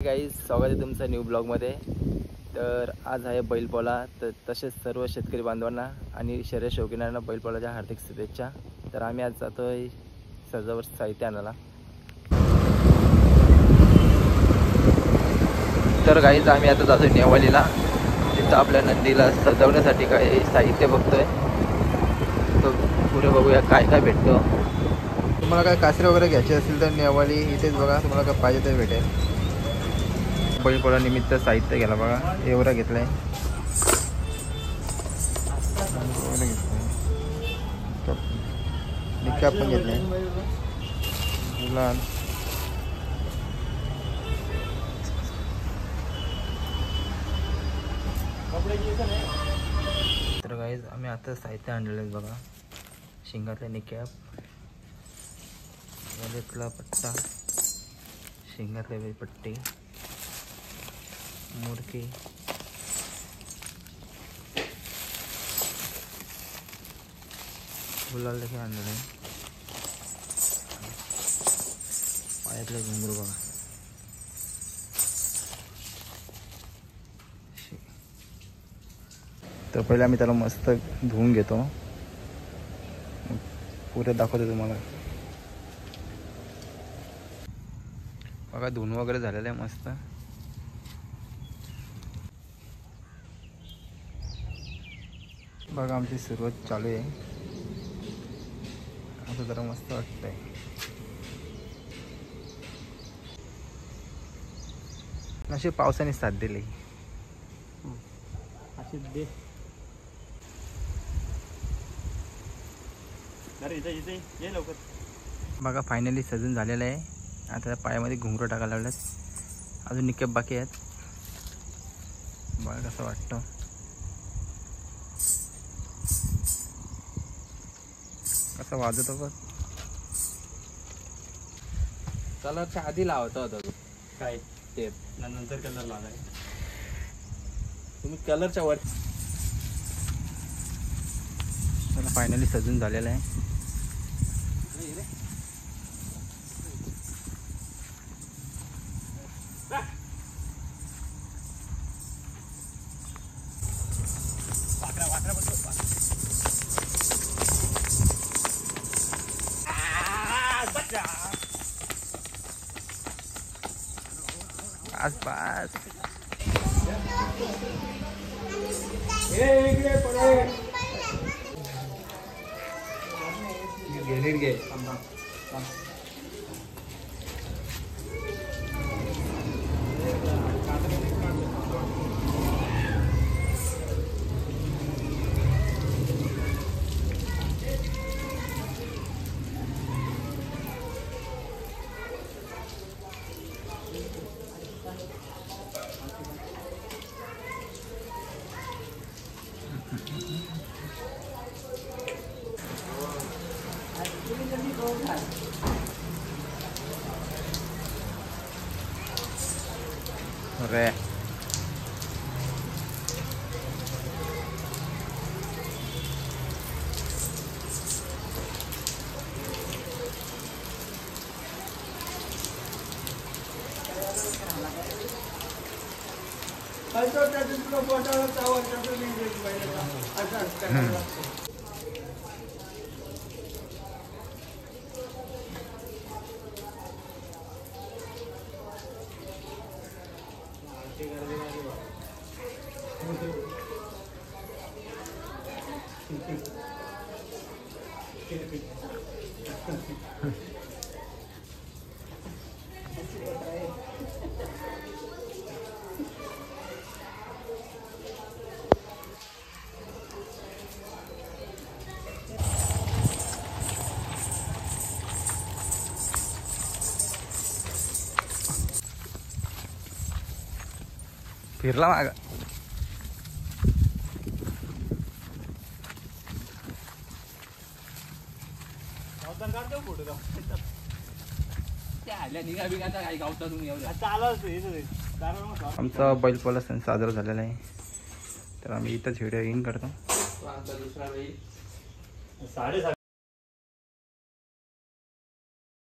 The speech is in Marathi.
गाईज, स्वागत आहे तुमचं न्यू ब्लॉगमध्ये। तर आज आहे बैलपोळा, तर तसेच सर्व शेतकरी बांधवांना आणि शर्यत शौकीनांना बैलपोळाच्या हार्दिक शुभेच्छा। तर आम्ही आज जातोय सजावट साहित्य आणायला। तर गाईज, आम्ही आता जातोय नेवालीला, तिथं आपल्या नंदीला सजवण्यासाठी काही साहित्य बघतोय। तर पुढे बघूया काय काय भेटतो। तुम्हाला काय कासरे वगैरे घ्यायचे असतील तर नेवाली इथेच बघा, तुम्हाला काय पाहिजे ते भेटेल। बैलपोळा निमित्त साहित्य घ्यायला बघा, एवढा घेतलाय, निक्का पण घेतलाय, तर गाईज आम्ही आता साहित्य आणलेलं आहे बघा। शिंगातला निकॅप, गळ्यातला पट्टा, शिंगातले पट्टे, मुरकी, गुलाल देखील आणलेलं आहे, पायातले घुंगरू बघा। तर पहिले आम्ही त्याला मस्त धुवून घेतो, पुढे दाखवतो तुम्हाला बघा। धुवून वगैरे झालेलं आहे मस्त। बघा आमची सुरुवात चालू आहे, आता जरा मस्त वाटतंय। अशी पावसाने साथ दिली बघा। फायनली सजून झालेलं आहे, आता पायामध्ये घुंगरू टाकायला लागल्यात, अजून निकॅप बाकी आहेत। बघा कसं वाटतं, कसं वाजत बघ। कलरच्या आधी लावता होता तू काय टेप, नंतर कलर लावलाय तुम्ही कलरच्या वर। त्याला फायनली सजून झालेलं आहे। बस घे अरे फिरला माग। आमचा बैलपोळा सण साजरा झालेला आहे, तर आम्ही इथंच व्हिडिओ इन करतो।